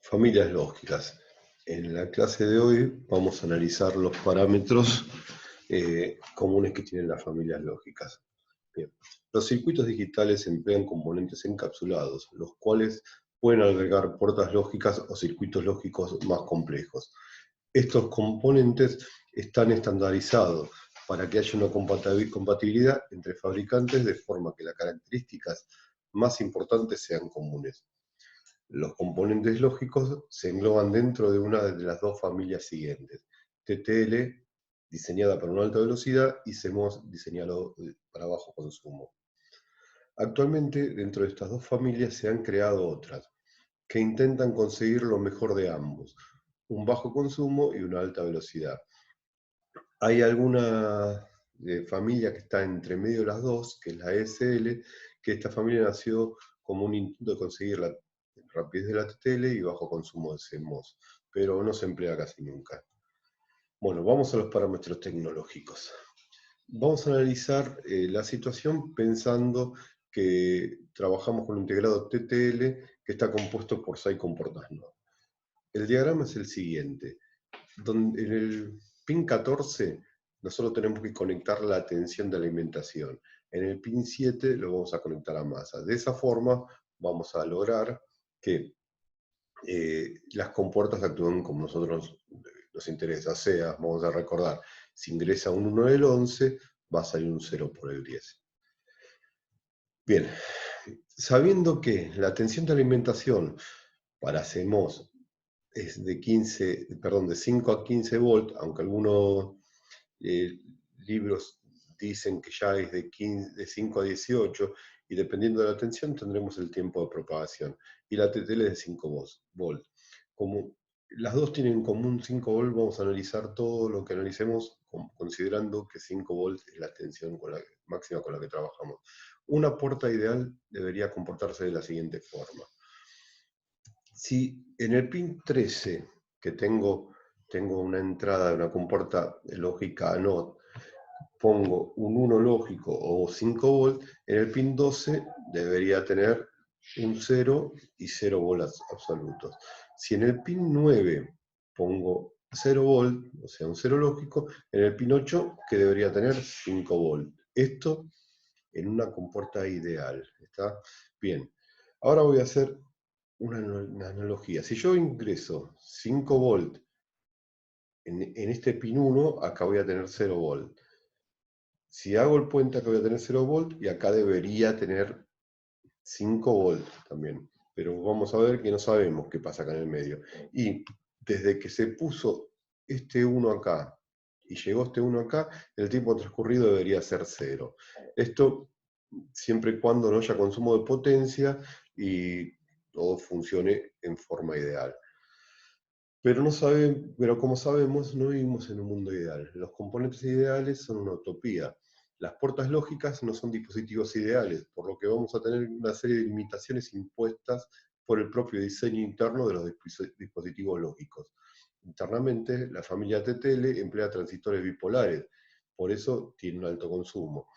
Familias lógicas. En la clase de hoy vamos a analizar los parámetros comunes que tienen las familias lógicas. Bien. Los circuitos digitales emplean componentes encapsulados, los cuales pueden albergar puertas lógicas o circuitos lógicos más complejos. Estos componentes están estandarizados para que haya una compatibilidad entre fabricantes de forma que las características más importantes sean comunes. Los componentes lógicos se engloban dentro de una de las dos familias siguientes: TTL, diseñada para una alta velocidad, y CMOS, diseñado para bajo consumo. Actualmente, dentro de estas dos familias se han creado otras, que intentan conseguir lo mejor de ambos: un bajo consumo y una alta velocidad. Hay alguna familia que está entre medio de las dos, que es la ESL, que esta familia nació como un intento de conseguir la rapidez de la TTL y bajo consumo de CMOS, pero no se emplea casi nunca. Bueno, vamos a los parámetros tecnológicos. Vamos a analizar la situación pensando que trabajamos con un integrado TTL que está compuesto por 6 comportas NOR. El diagrama es el siguiente. En el pin 14 nosotros tenemos que conectar la tensión de alimentación. En el pin 7 lo vamos a conectar a masa. De esa forma vamos a lograr que las compuertas actúen como nosotros nos interesa. O sea, vamos a recordar, si ingresa un 1 del 11, va a salir un 0 por el 10. Bien, sabiendo que la tensión de alimentación para CMOS es de 5 a 15 volts, aunque algunos libros dicen que ya es de 5 a 18, y dependiendo de la tensión tendremos el tiempo de propagación. Y la TTL es de 5 volts. Como las dos tienen en común 5 volts, vamos a analizar todo lo que analicemos considerando que 5 volts es la tensión máxima con la que trabajamos. Una puerta ideal debería comportarse de la siguiente forma. Si en el pin 13, que tengo una entrada de una compuerta lógica ANOT, pongo un 1 lógico o 5 volts, en el pin 12 debería tener un 0 y 0 volts absolutos. Si en el pin 9 pongo 0 volts, o sea, un 0 lógico, en el pin 8 que debería tener 5 volts. Esto en una compuerta ideal. ¿Está? Bien. Ahora voy a hacer una analogía. Si yo ingreso 5 volts en este pin 1, acá voy a tener 0 volts. Si hago el puente, acá voy a tener 0 volts y acá debería tener 5 volts también. Pero vamos a ver que no sabemos qué pasa acá en el medio. Y desde que se puso este 1 acá y llegó este 1 acá, el tiempo transcurrido debería ser 0. Esto siempre y cuando no haya consumo de potencia y todo funcione en forma ideal. Pero como sabemos, no vivimos en un mundo ideal. Los componentes ideales son una utopía. Las puertas lógicas no son dispositivos ideales, por lo que vamos a tener una serie de limitaciones impuestas por el propio diseño interno de los dispositivos lógicos. Internamente, la familia TTL emplea transistores bipolares, por eso tiene un alto consumo,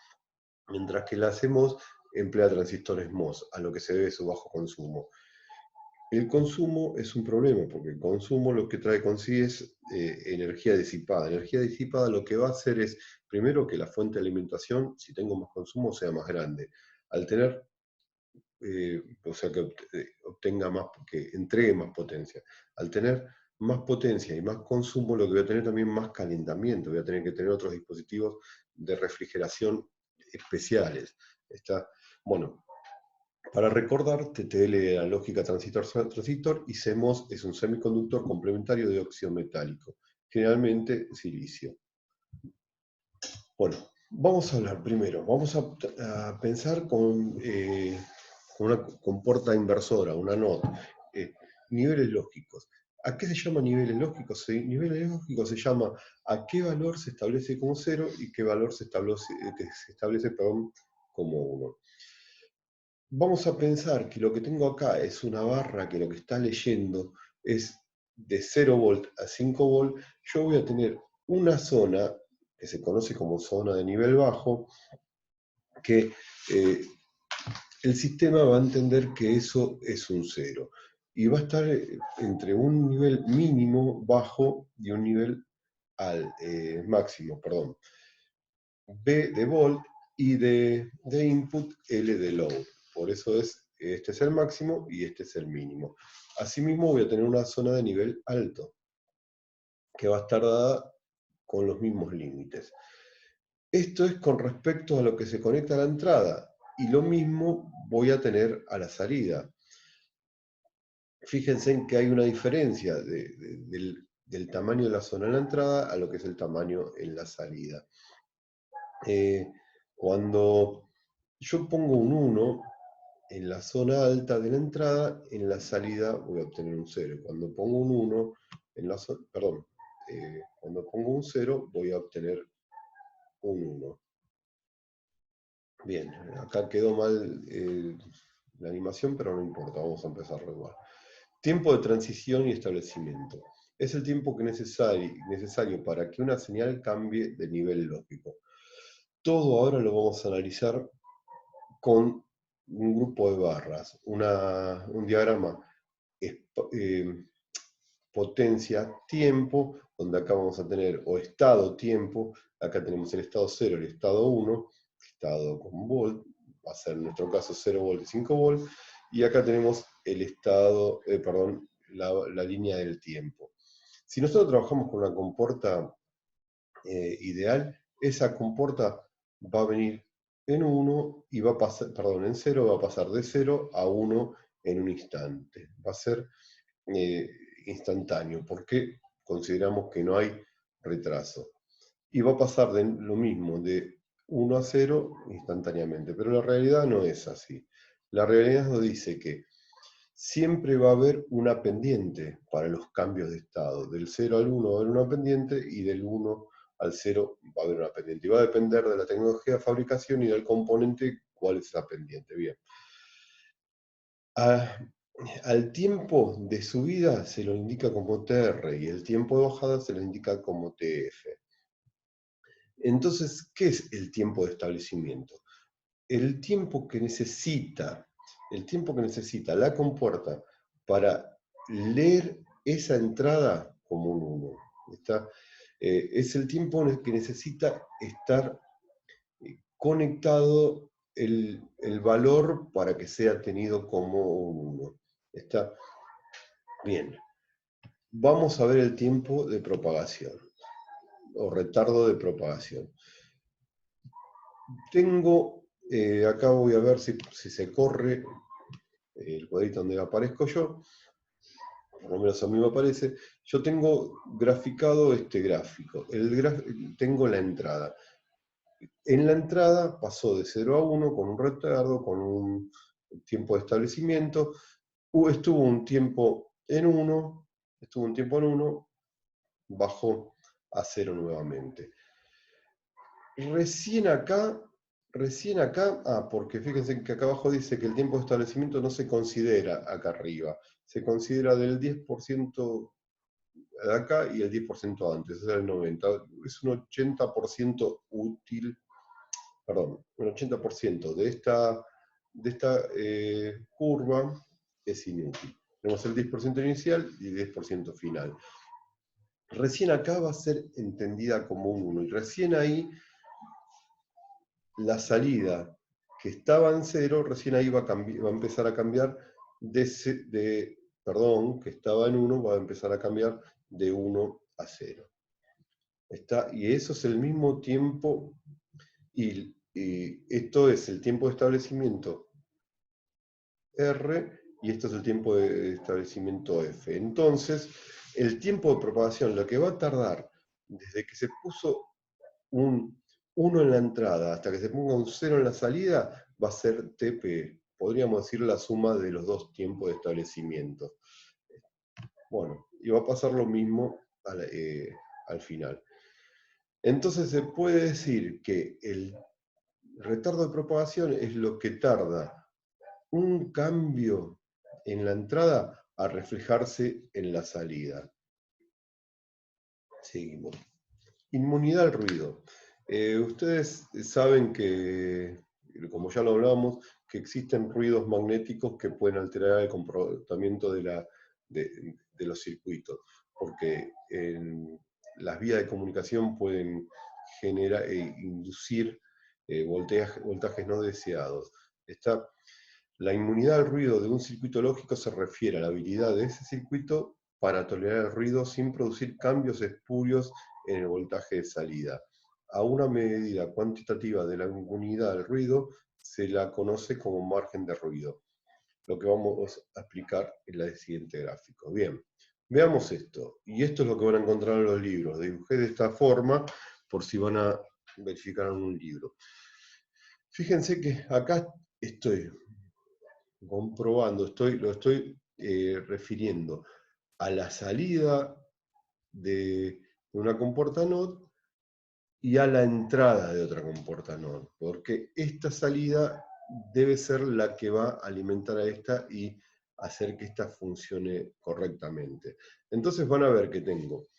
mientras que la CMOS emplea transistores MOS, a lo que se debe su bajo consumo. El consumo es un problema, porque el consumo lo que trae consigo es energía disipada. Energía disipada lo que va a hacer es, primero, que la fuente de alimentación, si tengo más consumo, sea más grande. Al tener, o sea, que obtenga más, que entregue más potencia. Al tener más potencia y más consumo, lo que voy a tener también más calentamiento. Voy a tener que tener otros dispositivos de refrigeración especiales. ¿Está? Bueno, para recordar, TTL es la lógica transistor y CMOS es un semiconductor complementario de óxido metálico, generalmente silicio. Bueno, vamos a hablar primero, vamos a pensar con una compuerta inversora, una NOT, niveles lógicos. ¿A qué se llama niveles lógicos? Niveles lógicos se llama a qué valor se establece como 0 y qué valor se establece como 1. Vamos a pensar que lo que tengo acá es una barra que lo que está leyendo es de 0 volt a 5 volt. Yo voy a tener una zona que se conoce como zona de nivel bajo, que el sistema va a entender que eso es un 0. y va a estar entre un nivel mínimo bajo y un nivel máximo, perdón. B de volt y de input L de load. Por eso este es el máximo y este es el mínimo. Asimismo voy a tener una zona de nivel alto, que va a estar dada con los mismos límites. Esto es con respecto a lo que se conecta a la entrada, y lo mismo voy a tener a la salida. Fíjense en que hay una diferencia del tamaño de la zona en la entrada a lo que es el tamaño en la salida. Cuando yo pongo un 1 en la zona alta de la entrada, en la salida voy a obtener un 0. Cuando pongo un 1 en la zona, perdón, cuando pongo un 0 voy a obtener un 1. Bien, acá quedó mal la animación, pero no importa, vamos a empezar igual. Tiempo de transición y establecimiento. Es el tiempo que necesario para que una señal cambie de nivel lógico. Todo ahora lo vamos a analizar con un grupo de barras, un diagrama potencia, tiempo, donde acá vamos a tener o estado, tiempo, acá tenemos el estado 0, el estado 1, estado con volt, va a ser en nuestro caso 0 volt y 5 volt, y acá tenemos el estado, la línea del tiempo. Si nosotros trabajamos con una compuerta ideal, esa compuerta va a venir en 1 y va a pasar, perdón, en 0, va a pasar de 0 a 1 en un instante. Va a ser instantáneo, porque consideramos que no hay retraso. Y va a pasar de lo mismo, de 1 a 0 instantáneamente, pero la realidad no es así. La realidad nos dice que siempre va a haber una pendiente para los cambios de estado. Del 0 al 1 va a haber una pendiente y del 1 al 0 va a haber una pendiente. Y va a depender de la tecnología de fabricación y del componente cuál es esa pendiente. Bien. Al tiempo de subida se lo indica como TR y el tiempo de bajada se lo indica como TF. Entonces, ¿qué es el tiempo de establecimiento? El tiempo que necesita la compuerta para leer esa entrada como un 1. Es el tiempo en el que necesita estar conectado el valor para que sea tenido como un 1. ¿Está? Bien. Vamos a ver el tiempo de propagación o retardo de propagación. Tengo, acá voy a ver si se corre el cuadrito donde aparezco yo, por lo menos a mí me aparece. Yo tengo graficado este gráfico, tengo la entrada. En la entrada pasó de 0 a 1 con un retardo, con un tiempo de establecimiento, estuvo un tiempo en 1, bajó a 0 nuevamente. Recién acá, porque fíjense que acá abajo dice que el tiempo de establecimiento no se considera acá arriba, se considera del 10% de acá y el 10% antes, es el 90%, es un 80% útil, perdón, un 80% de esta curva es inútil. Tenemos el 10% inicial y el 10% final. Recién acá va a ser entendida como un 1, y recién ahí la salida que estaba en 0, recién ahí va a empezar a cambiar que estaba en 1, va a empezar a cambiar de 1 a 0. Y eso es el mismo tiempo, y esto es el tiempo de establecimiento R, y esto es el tiempo de establecimiento F. Entonces, el tiempo de propagación, lo que va a tardar desde que se puso un 1 en la entrada hasta que se ponga un 0 en la salida, va a ser TP. Podríamos decir la suma de los dos tiempos de establecimiento. Bueno, y va a pasar lo mismo al final. Entonces se puede decir que el retardo de propagación es lo que tarda un cambio en la entrada a reflejarse en la salida. Seguimos. Inmunidad al ruido. Ustedes saben que, como ya lo hablamos, que existen ruidos magnéticos que pueden alterar el comportamiento de los circuitos, porque las vías de comunicación pueden generar, inducir voltajes no deseados. La inmunidad al ruido de un circuito lógico se refiere a la habilidad de ese circuito para tolerar el ruido sin producir cambios espurios en el voltaje de salida. A una medida cuantitativa de la inmunidad al ruido se la conoce como margen de ruido, lo que vamos a explicar en el siguiente gráfico. Bien, veamos esto, y esto es lo que van a encontrar en los libros. Dibujé de esta forma por si van a verificar en un libro. Fíjense que acá estoy comprobando, lo estoy refiriendo a la salida de una comporta-node y a la entrada de otra comporta-node, porque esta salida debe ser la que va a alimentar a esta y hacer que esta funcione correctamente. Entonces van a ver que tengo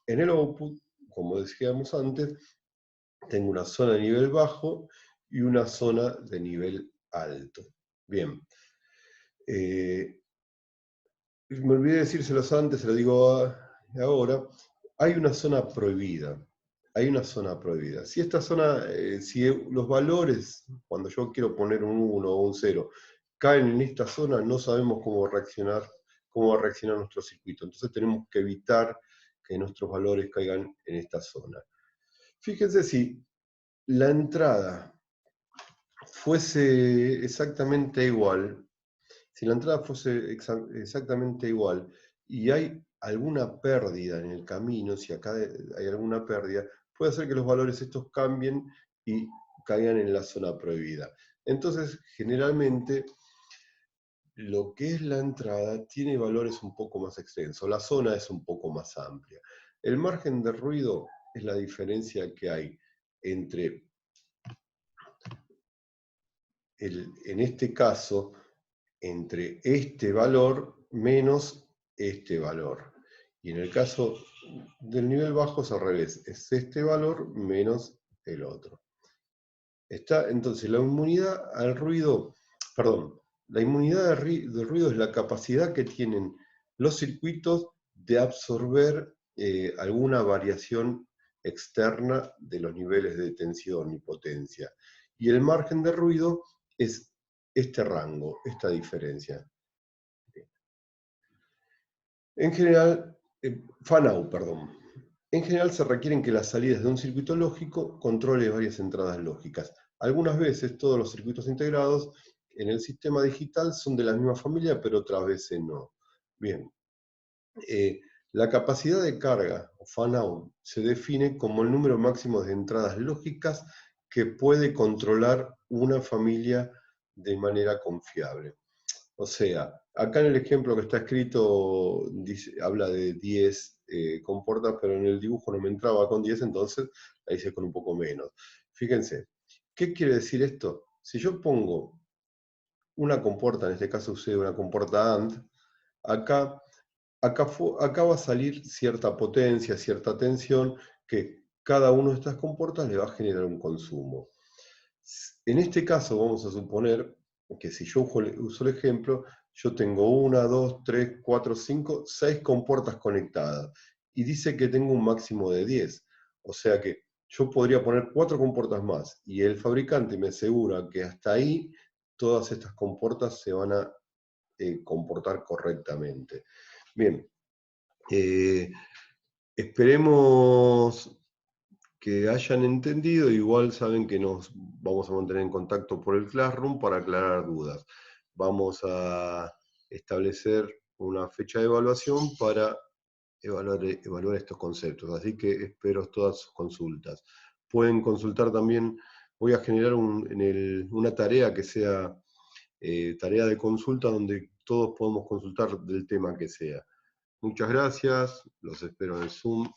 en el output, como decíamos antes, tengo una zona de nivel bajo y una zona de nivel alto. Bien. Me olvidé decírselos antes, se lo digo ahora. Hay una zona prohibida. Hay una zona prohibida. Si esta zona, si los valores, cuando yo quiero poner un 1 o un 0, caen en esta zona, no sabemos cómo va a reaccionar nuestro circuito. Entonces tenemos que evitar que nuestros valores caigan en esta zona. Fíjense si la entrada fuese exactamente igual, si la entrada fuese exactamente igual y hay alguna pérdida en el camino, si acá hay alguna pérdida, puede hacer que los valores estos cambien y caigan en la zona prohibida. Entonces, generalmente, lo que es la entrada tiene valores un poco más extensos, la zona es un poco más amplia. El margen de ruido es la diferencia que hay entre, en este caso, entre este valor menos este valor. Y en el caso del nivel bajo es al revés, es este valor menos el otro. Entonces, la inmunidad al ruido, perdón, la inmunidad del ruido es la capacidad que tienen los circuitos de absorber alguna variación externa de los niveles de tensión y potencia. Y el margen de ruido es este rango, esta diferencia. En general, fan-out, perdón. En general se requieren que las salidas de un circuito lógico controle varias entradas lógicas. Algunas veces todos los circuitos integrados en el sistema digital son de la misma familia, pero otras veces no. Bien. La capacidad de carga, o fan-out, se define como el número máximo de entradas lógicas que puede controlar una familia de manera confiable. O sea, acá en el ejemplo que está escrito habla de 10 comportas, pero en el dibujo no me entraba con 10, entonces la hice con un poco menos. Fíjense, ¿qué quiere decir esto? Si yo pongo una comporta, en este caso usé una comporta AND, acá va a salir cierta potencia, cierta tensión, que cada uno de estas comportas le va a generar un consumo. En este caso vamos a suponer que si yo uso el ejemplo, yo tengo 1, 2, 3, 4, 5, 6 comportas conectadas. Y dice que tengo un máximo de 10. O sea que yo podría poner 4 comportas más. Y el fabricante me asegura que hasta ahí todas estas comportas se van a comportar correctamente. Bien. Esperemos que hayan entendido, igual saben que nos vamos a mantener en contacto por el Classroom para aclarar dudas. Vamos a establecer una fecha de evaluación para evaluar estos conceptos, así que espero todas sus consultas. Pueden consultar también, voy a generar una tarea que sea tarea de consulta donde todos podamos consultar del tema que sea. Muchas gracias, los espero en el Zoom.